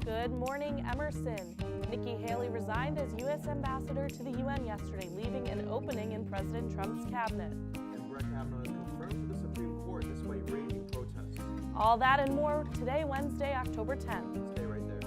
Good morning, Emerson. Nikki Haley resigned as U.S. ambassador to the UN yesterday, leaving an opening in President Trump's cabinet. And Brett Kavanaugh is confirmed to the Supreme Court despite raging protests. All that and more today, Wednesday, October 10th. Stay right there.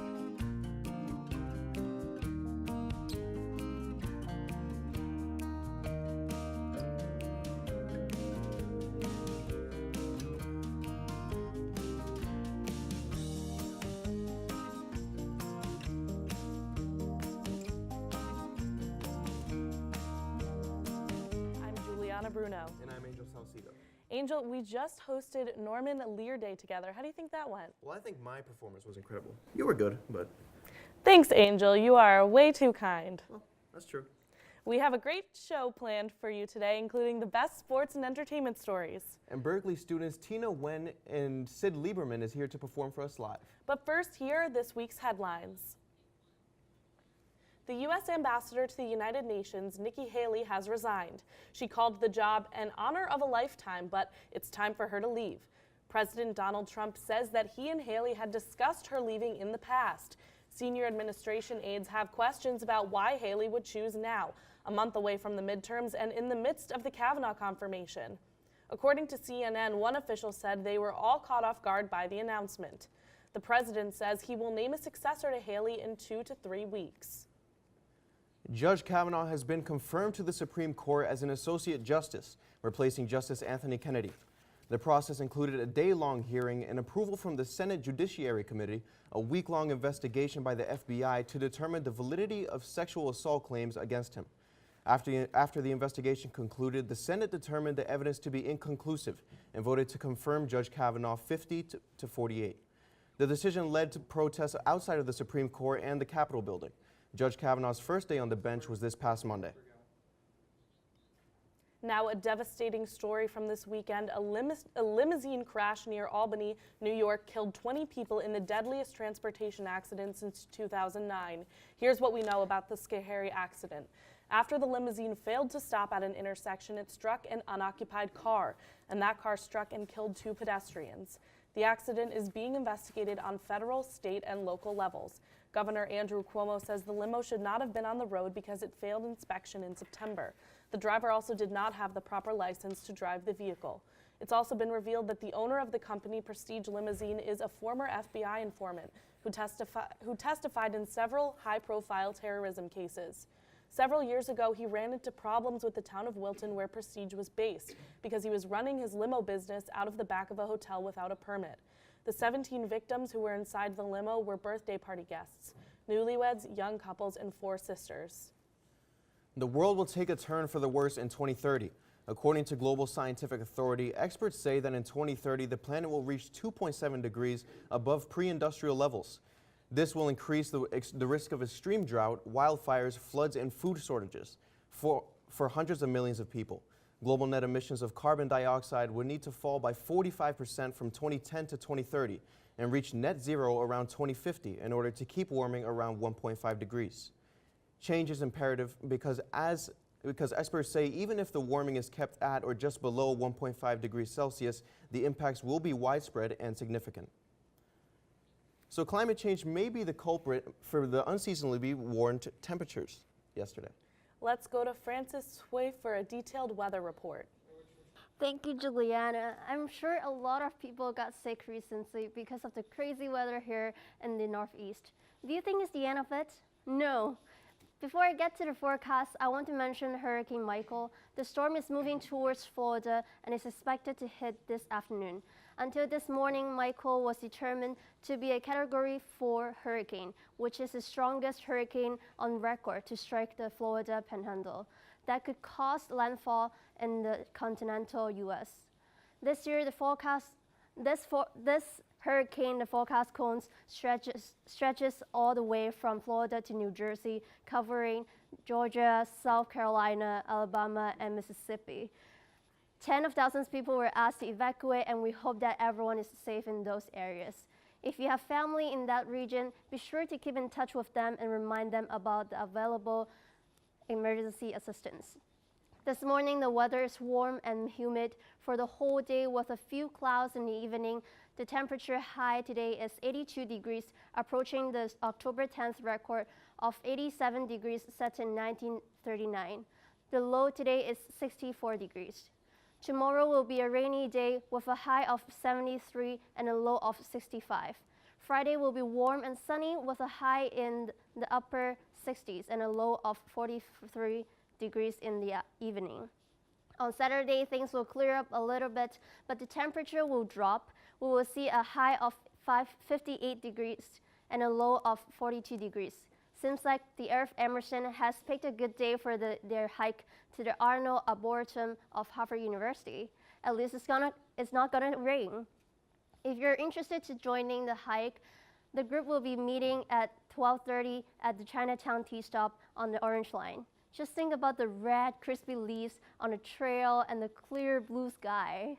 Bruno. And I'm Angel Salcido. Angel, we just hosted Norman Lear Day together. How do you think that went? Well, I think my performance was incredible. You were good, but... Thanks, Angel. You are way too kind. Well, that's true. We have a great show planned for you today, including the best sports and entertainment stories. And Berkeley students Tina Wen and Sid Lieberman is here to perform for us live. But first, here are this week's headlines. The U.S. ambassador to the United Nations, Nikki Haley, has resigned. She called the job an honor of a lifetime, but it's time for her to leave. President Donald Trump says that he and Haley had discussed her leaving in the past. Senior administration aides have questions about why Haley would choose now, a month away from the midterms and in the midst of the Kavanaugh confirmation. According to CNN, one official said they were all caught off guard by the announcement. The president says he will name a successor to Haley in 2 to 3 weeks. Judge Kavanaugh has been confirmed to the Supreme Court as an Associate Justice, replacing Justice Anthony Kennedy. The process included a day-long hearing and approval from the Senate Judiciary Committee, a week-long investigation by the FBI to determine the validity of sexual assault claims against him. After the investigation concluded, the Senate determined the evidence to be inconclusive and voted to confirm Judge Kavanaugh 50 to 48. The decision led to protests outside of the Supreme Court and the Capitol building. Judge Kavanaugh's first day on the bench was this past Monday. Now, a devastating story from this weekend. A limousine crash near Albany, New York, killed 20 people in the deadliest transportation accident since 2009. Here's what we know about the scary accident. After the limousine failed to stop at an intersection, it struck an unoccupied car, and that car struck and killed 2 pedestrians. The accident is being investigated on federal, state, and local levels. Governor Andrew Cuomo says the limo should not have been on the road because it failed inspection in September. The driver also did not have the proper license to drive the vehicle. It's also been revealed that the owner of the company, Prestige Limousine, is a former FBI informant who testified in several high-profile terrorism cases. Several years ago, he ran into problems with the town of Wilton, where Prestige was based, because he was running his limo business out of the back of a hotel without a permit. The 17 victims who were inside the limo were birthday party guests, newlyweds, young couples, and 4 sisters. The world will take a turn for the worse in 2030. According to Global Scientific Authority, experts say that in 2030, the planet will reach 2.7 degrees above pre-industrial levels. This will increase the risk of extreme drought, wildfires, floods, and food shortages for hundreds of millions of people. Global net emissions of carbon dioxide would need to fall by 45% from 2010 to 2030 and reach net zero around 2050 in order to keep warming around 1.5 degrees. Change is imperative because experts say even if the warming is kept at or just below 1.5 degrees Celsius, the impacts will be widespread and significant. So climate change may be the culprit for the unseasonably warm temperatures yesterday. Let's go to Francis Sway for a detailed weather report. Thank you, Juliana. I'm sure a lot of people got sick recently because of the crazy weather here in the Northeast. Do you think it's the end of it? No. Before I get to the forecast, I want to mention Hurricane Michael. The storm is moving towards Florida and is expected to hit this afternoon. Until this morning, Michael was determined to be a Category 4 hurricane, which is the strongest hurricane on record to strike the Florida Panhandle. That could cause landfall in the continental U.S. This year, the forecast cones stretches all the way from Florida to New Jersey, covering Georgia, South Carolina, Alabama, and Mississippi. Tens of thousands of people were asked to evacuate, and we hope that everyone is safe in those areas. If you have family in that region, be sure to keep in touch with them and remind them about the available emergency assistance. This morning, the weather is warm and humid for the whole day with a few clouds in the evening. The temperature high today is 82 degrees, approaching the October 10th record of 87 degrees set in 1939. The low today is 64 degrees. Tomorrow will be a rainy day with a high of 73 and a low of 65. Friday will be warm and sunny with a high in the upper 60s and a low of 43 degrees in the evening. On Saturday, things will clear up a little bit, but the temperature will drop. We will see a high of 58 degrees and a low of 42 degrees. Seems like the Earth Emerson has picked a good day for their hike to the Arnold Arboretum of Harvard University. At least it's not gonna rain. If you're interested to joining the hike, the group will be meeting at 12:30 at the Chinatown Tea Stop on the Orange Line. Just think about the red, crispy leaves on the trail and the clear blue sky.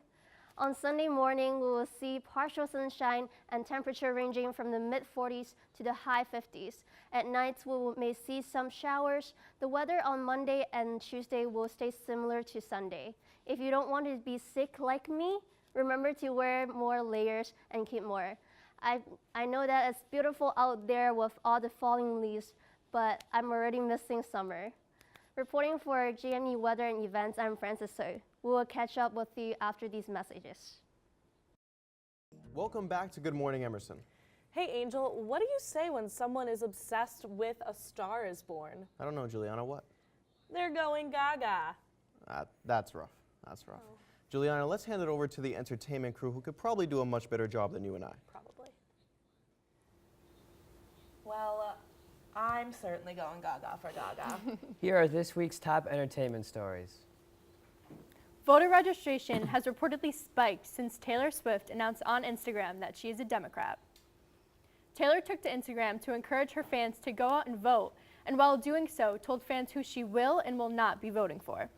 On Sunday morning, we will see partial sunshine and temperature ranging from the mid-40s to the high 50s. At nights, may see some showers. The weather on Monday and Tuesday will stay similar to Sunday. If you don't want to be sick like me, remember to wear more layers and keep more. I know that it's beautiful out there with all the falling leaves, but I'm already missing summer. Reporting for GME Weather and Events, I'm Francis So. We will catch up with you after these messages. Welcome back to Good Morning Emerson. Hey Angel, what do you say when someone is obsessed with A Star is Born? I don't know, Juliana, what? They're going gaga. That's rough. That's rough. Oh. Juliana, let's hand it over to the entertainment crew who could probably do a much better job than you and I. Probably. Well, I'm certainly going gaga for gaga. Here are this week's top entertainment stories. Voter registration has reportedly spiked since Taylor Swift announced on Instagram that she is a Democrat. Taylor took to Instagram to encourage her fans to go out and vote, and while doing so, told fans who she will and will not be voting for.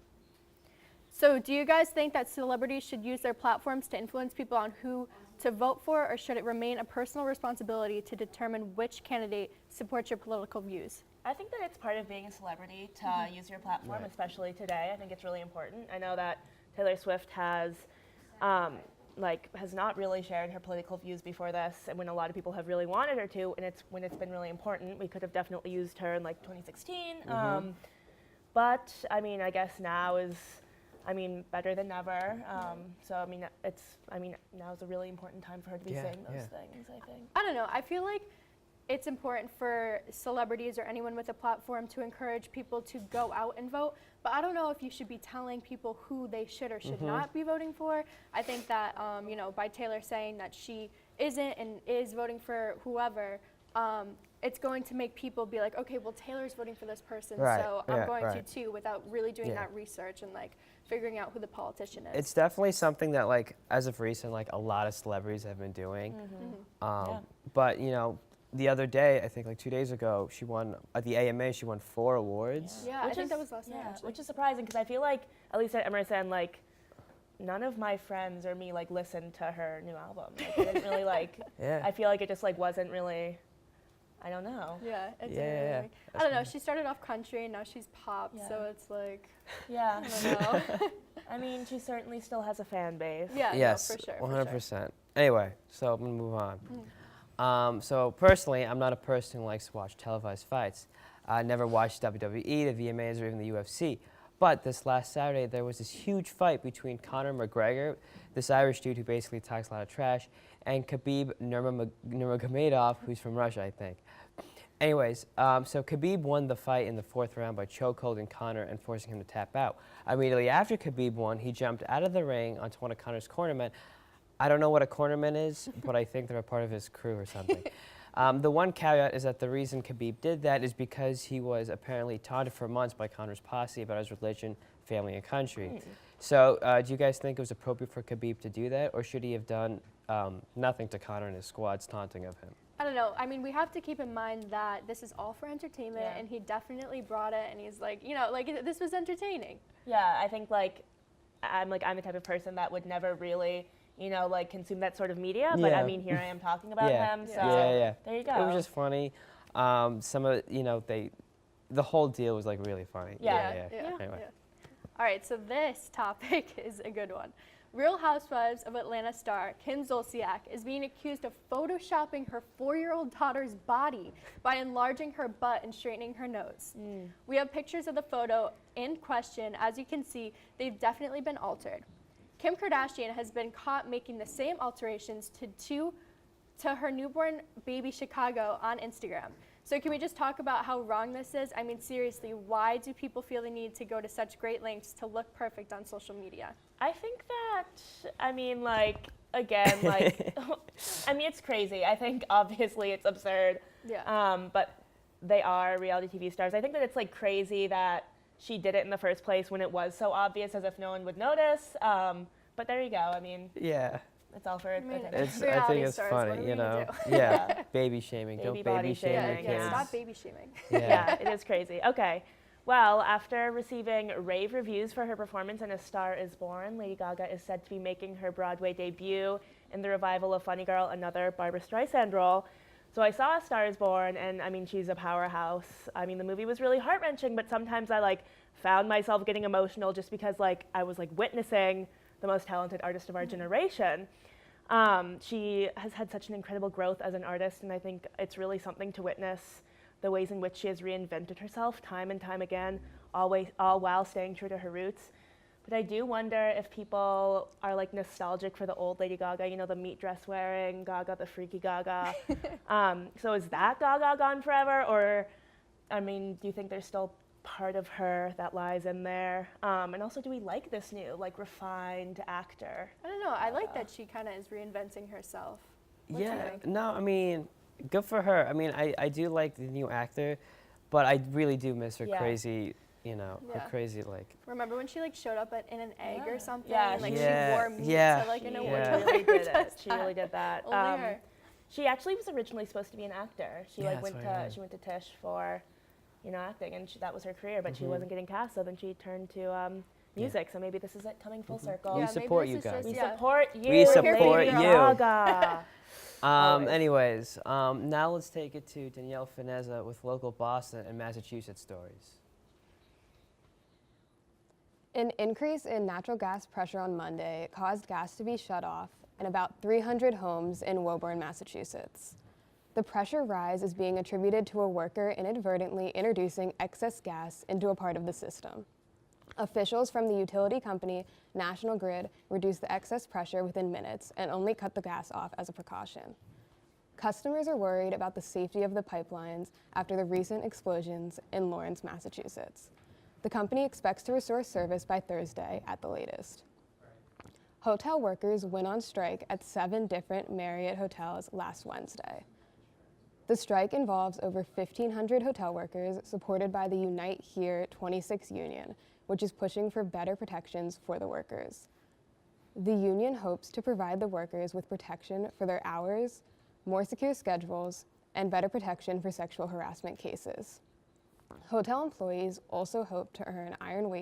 So do you guys think that celebrities should use their platforms to influence people on who to vote for, or should it remain a personal responsibility to determine which candidate supports your political views? I think that it's part of being a celebrity to use your platform, especially today. I think it's really important. I know that Taylor Swift has not really shared her political views before this, and when a lot of people have really wanted her to, and when it's been really important. We could have definitely used her in 2016. But I mean, I guess now is better than never. So now is a really important time for her to be saying those things, I think. I don't know. I feel like it's important for celebrities or anyone with a platform to encourage people to go out and vote, but I don't know if you should be telling people who they should or should not be voting for. I think that, by Taylor saying that she isn't and is voting for whoever, it's going to make people be like, okay, well, Taylor's voting for this person, so I'm going to too, without really doing that research and figuring out who the politician is. It's definitely something that as of recent, a lot of celebrities have been doing. But the other day, I think 2 days ago, she won at the AMA. She won 4 awards. Yeah, I think that was last night. Actually. Which is surprising because I feel like, at least at Emerson, none of my friends or me listened to her new album. I didn't really I feel like it just wasn't really. I don't know. Yeah, it's I don't know. She started off country and now she's pop, so it's yeah. I don't know. I mean, she certainly still has a fan base. Yeah, yes, no, for sure. 100%. Anyway, so I'm gonna move on. So personally, I'm not a person who likes to watch televised fights. I never watched WWE, the VMAs, or even the UFC. But this last Saturday, there was this huge fight between Conor McGregor, this Irish dude who basically talks a lot of trash, and Khabib Nurmagomedov, who's from Russia, I think. Anyways, so Khabib won the fight in the 4th round by chokeholding Conor and forcing him to tap out. Immediately after Khabib won, he jumped out of the ring onto one of Conor's cornermen. I don't know what a cornerman is, but I think they're a part of his crew or something. The one caveat is that the reason Khabib did that is because he was apparently taunted for months by Conor's posse about his religion, family, and country. So do you guys think it was appropriate for Khabib to do that, or should he have done nothing to Conor and his squad's taunting of him? I don't know. I mean, we have to keep in mind that this is all for entertainment, and he definitely brought it, and he's this was entertaining. Yeah, I think I'm the type of person that would never really consume that sort of media, but I mean, here I am talking about him, so there you go. It was just funny. Some of the whole deal was really funny. Yeah. Anyway. All right, so this topic is a good one. Real Housewives of Atlanta star Kim Zolciak is being accused of photoshopping her 4-year-old daughter's body by enlarging her butt and straightening her nose. We have pictures of the photo in question. As you can see, they've definitely been altered. Kim Kardashian has been caught making the same alterations to her newborn baby Chicago on Instagram. So can we just talk about how wrong this is? I mean, seriously, why do people feel the need to go to such great lengths to look perfect on social media? I think that, I mean, like, again, like, I mean, it's crazy. I think obviously it's absurd. Yeah. But they are reality TV stars. I think that it's like crazy that she did it in the first place when it was so obvious, as if no one would notice. But there you go. I mean, Yeah. it's all for mean, attention. I Reality think it's stars, what are funny, we you gonna know. do? Yeah. Baby shaming. Baby Don't body baby shame your shaming, kids. yeah. Stop baby shaming. Yeah, it is crazy. Okay. Well, after receiving rave reviews for her performance in A Star Is Born, Lady Gaga is said to be making her Broadway debut in the revival of Funny Girl, another Barbra Streisand role. So I saw A Star Is Born, and I mean, she's a powerhouse. I mean, the movie was really heart-wrenching, but sometimes I like found myself getting emotional just because like I was like witnessing the most talented artist of our generation. She has had such an incredible growth as an artist, and I think it's really something to witness the ways in which she has reinvented herself time and time again, all while staying true to her roots. But I do wonder if people are like nostalgic for the old Lady Gaga, you know, the meat dress wearing Gaga, the freaky Gaga. So is that Gaga gone forever? Or, I mean, do you think there's still part of her that lies in there? And also, do we like this new, like, refined actor? I don't know. I like that she kind of is reinventing herself. What do you Yeah. think? No, I mean, good for her. I mean, I do like the new actor, but I really do miss her Yeah. crazy, you know, Yeah. her crazy, like, Remember when she like showed up in an egg Yeah. or something? Yeah, and, like Yeah. she wore meat Yeah. to like an She award. Yeah. really did it. Does She really that. did that. Only her. She actually was originally supposed to be an actor. She Yeah, like that's went what I to heard. she went to Tisch for, you know, acting, and that was her career. But she Mhm. wasn't getting cast, so then she turned to music. So maybe this is it coming full circle. We Yeah, maybe support this you is guys. just- We yeah. support you. We support Lady you. Gaga. Always. Anyways, now let's take it to Danielle Finezza with local Boston and Massachusetts stories. An increase in natural gas pressure on Monday caused gas to be shut off in about 300 homes in Woburn, Massachusetts. The pressure rise is being attributed to a worker inadvertently introducing excess gas into a part of the system. Officials from the utility company National Grid reduced the excess pressure within minutes and only cut the gas off as a precaution. Customers are worried about the safety of the pipelines after the recent explosions in Lawrence, Massachusetts. The company expects to restore service by Thursday at the latest. Hotel workers went on strike at 7 different Marriott hotels last Wednesday. The strike involves over 1,500 hotel workers supported by the Unite Here 26 union, which is pushing for better protections for the workers. The union hopes to provide the workers with protection for their hours, more secure schedules, and better protection for sexual harassment cases. Hotel employees also hope to earn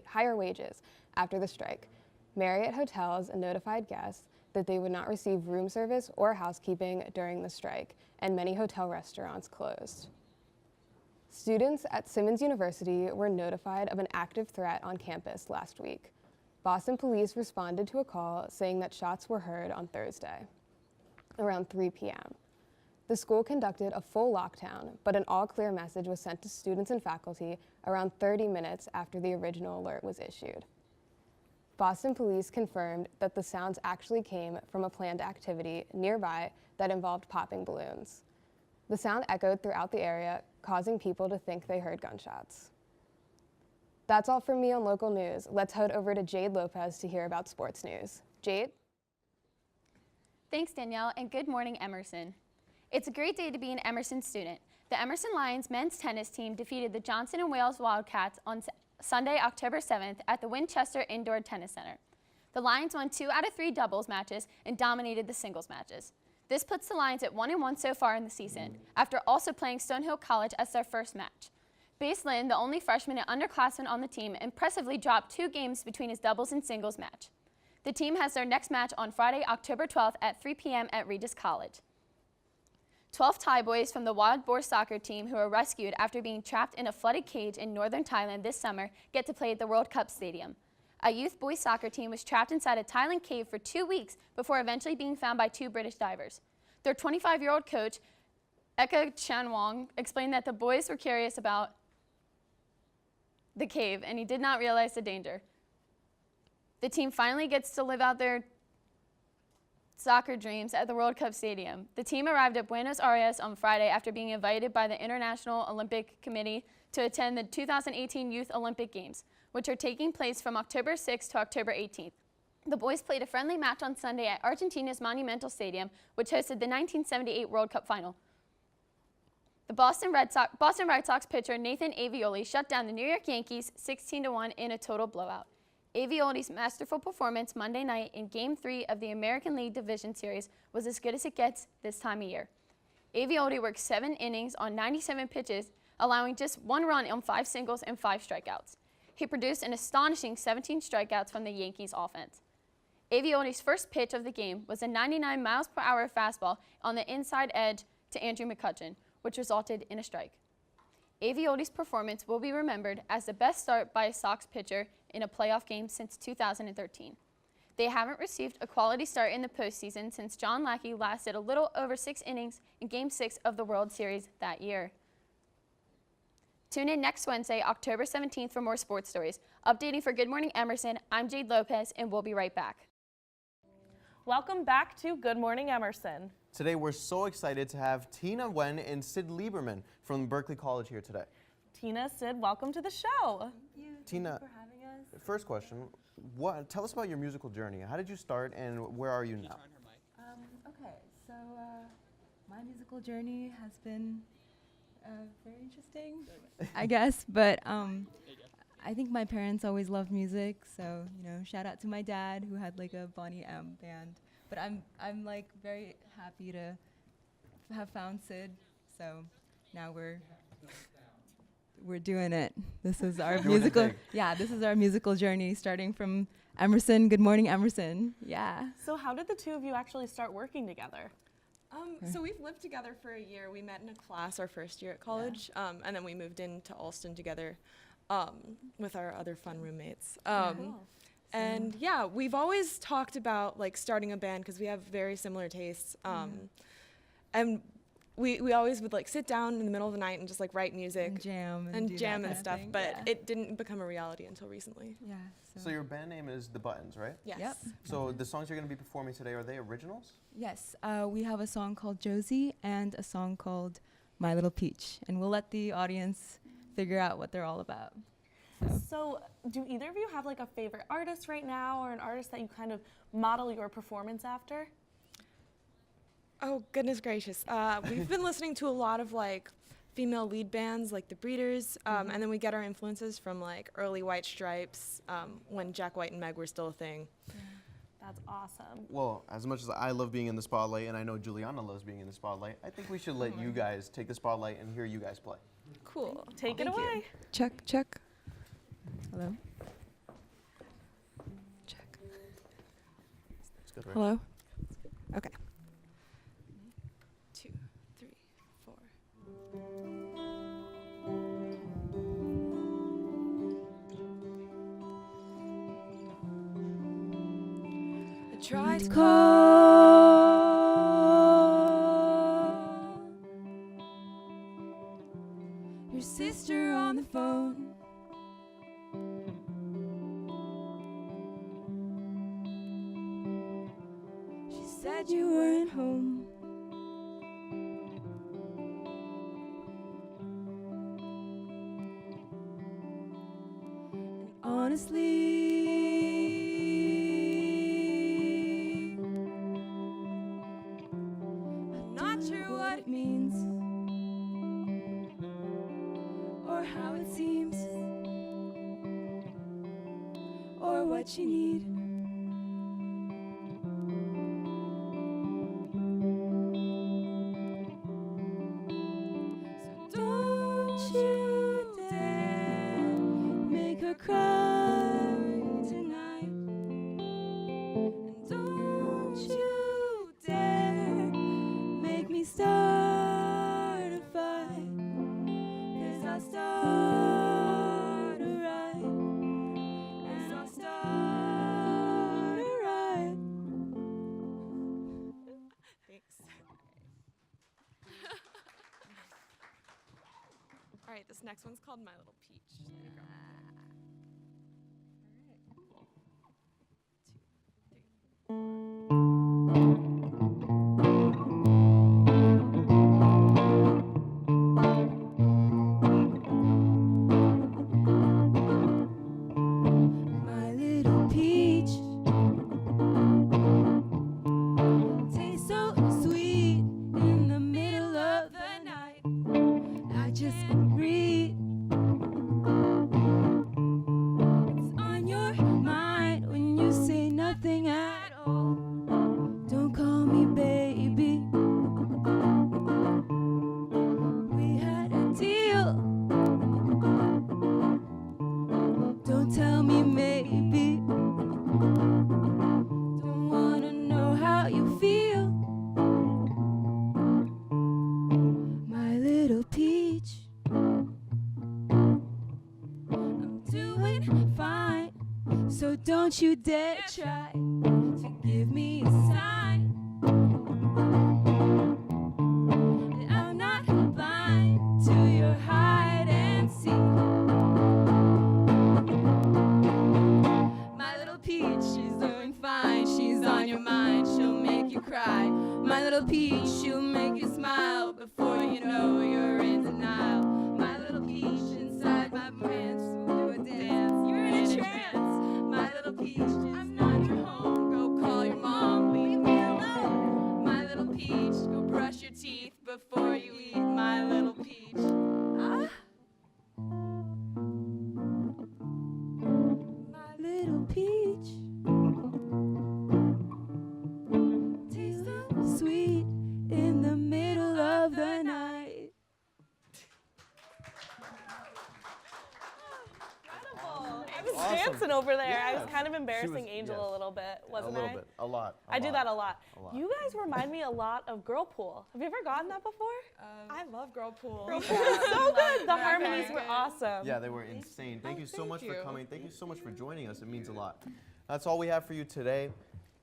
higher wages after the strike. Marriott hotels notified guests that they would not receive room service or housekeeping during the strike, and many hotel restaurants closed. Students at Simmons University were notified of an active threat on campus last week. Boston police responded to a call saying that shots were heard on Thursday, around 3 p.m. The school conducted a full lockdown, but an all-clear message was sent to students and faculty around 30 minutes after the original alert was issued. Boston police confirmed that the sounds actually came from a planned activity nearby that involved popping balloons. The sound echoed throughout the area, causing people to think they heard gunshots. That's all from me on local news. Let's head over to Jade Lopez to hear about sports news. Jade? Thanks, Danielle, and good morning, Emerson. It's a great day to be an Emerson student. The Emerson Lions men's tennis team defeated the Johnson & Wales Wildcats on Sunday, October 7th at the Winchester Indoor Tennis Center. The Lions won 2 out of 3 doubles matches and dominated the singles matches. This puts the Lions at 1-1 so far in the season, after also playing Stonehill College as their first match. Base Lynn, the only freshman and underclassman on the team, impressively dropped 2 games between his doubles and singles match. The team has their next match on Friday, October 12th at 3 p.m. at Regis College. 12 Thai boys from the Wild Boar soccer team who were rescued after being trapped in a flooded cage in northern Thailand this summer get to play at the World Cup Stadium. A youth boys soccer team was trapped inside a Thailand cave for 2 weeks before eventually being found by 2 British divers. Their 25-year-old coach, Eka Chanwong, explained that the boys were curious about the cave and he did not realize the danger. The team finally gets to live out their soccer dreams at the World Cup Stadium. The team arrived at Buenos Aires on Friday after being invited by the International Olympic Committee to attend the 2018 Youth Olympic Games, which are taking place from October 6th to October 18th. The boys played a friendly match on Sunday at Argentina's Monumental Stadium, which hosted the 1978 World Cup final. The Boston Red Sox pitcher Nathan Avioli shut down the New York Yankees 16-1 in a total blowout. Avioli's masterful performance Monday night in Game 3 of the American League Division Series was as good as it gets this time of year. Avioli worked 7 innings on 97 pitches, allowing just 1 run on 5 singles and 5 strikeouts. He produced an astonishing 17 strikeouts from the Yankees offense. Avioli's first pitch of the game was a 99 miles per hour fastball on the inside edge to Andrew McCutchen, which resulted in a strike. Avioli's performance will be remembered as the best start by a Sox pitcher in a playoff game since 2013. They haven't received a quality start in the postseason since John Lackey lasted a little over 6 innings in Game 6 of the World Series that year. Tune in next Wednesday, October 17th for more sports stories. Updating for Good Morning Emerson, I'm Jade Lopez, and we'll be right back. Welcome back to Good Morning Emerson. Today we're so excited to have Tina Wen and Sid Lieberman from Berkeley College here today. Tina, Sid, welcome to the show. Thank you. Tina, Thank you for having us. first question, tell us about your musical journey. How did you start and where are you now? Okay, so my musical journey has been very interesting, I guess, but I think my parents always loved music, so shout out to my dad who had like a Bonnie M band. But I'm like very happy to have found Sid, so now we're doing it. This is our musical, this is our musical journey, starting from Emerson. Good Morning Emerson. Yeah. So how did the two of you actually start working together? So we've lived together for a year. We met in a class our first year at college, and then we moved into Alston together with our other fun roommates. And yeah, we've always talked about like starting a band because we have very similar tastes. And we always would like sit down in the middle of the night and just like write music and and jam and stuff, but yeah. it didn't become a reality until recently. Yeah. So your band name is The Buttons, right? Yes. Yep. So the songs you're going to be performing today, are they originals? Yes, we have a song called Josie and a song called My Little Peach, and we'll let the audience figure out what they're all about. So do either of you have like a favorite artist right now or an artist that you kind of model your performance after? Oh, goodness gracious. We've been listening to a lot of like female lead bands like the Breeders, and then we get our influences from like early White Stripes, when Jack White and Meg were still a thing. That's awesome. Well, as much as I love being in the spotlight and I know Juliana loves being in the spotlight, I think we should let you guys take the spotlight and hear you guys play. Cool. Take it away. Check, check. Hello? Check. It's good, right? Hello? Okay. 2, 3, 4. I tried to call your sister on the phone. She said you weren't home. And honestly, I'm not sure what it means or how it seems or what you need. Don't you dare make her cry tonight. And don't you dare make me start a fight. 'Cause I'll start a riot. And I'll start All right, this next one's called My Little Peach. There you go. My little peach tastes so sweet in the middle of the night. I just breathe. It's on your mind when you say nothing at all. Don't call me baby. We had a deal. Don't tell me maybe. Don't wanna know how you feel. My little peach. I'm doing fine, so don't you dare try to give me a sign. And I'm not blind to your hide and seek. My little peach, she's doing fine. She's on your mind, she'll make you cry. My little peach, she'll make you smile. Before you know you're in denial. My little peach, inside my branch, we'll do a dance. You're in a trance. My little peach, I'm not your home. Go call your mom, leave me alone. My little peach, go brush your teeth before you eat. My little peach. Ah. My little peach tastes so sweet in the middle of the night. I was Awesome. dancing over there. I Yeah. was kind of embarrassing was- Angel yes. a little bit, wasn't a little I? bit, a lot. I do that a lot. A lot. You guys remind me a lot of Girl Pool. Have you ever gotten that before? I love Girl Pool. So good. The harmonies were awesome. Yeah, they were insane. Thank you so much for you. coming. Thank you so much for joining us. It means a lot. That's all we have for you today.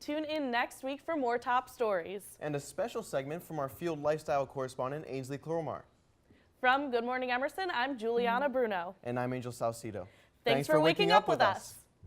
Tune in next week for more top stories. And a special segment from our field lifestyle correspondent, Ainsley Clormar. From Good Morning Emerson, I'm Juliana Bruno. And I'm Angel Salcido. Thanks for waking up with us.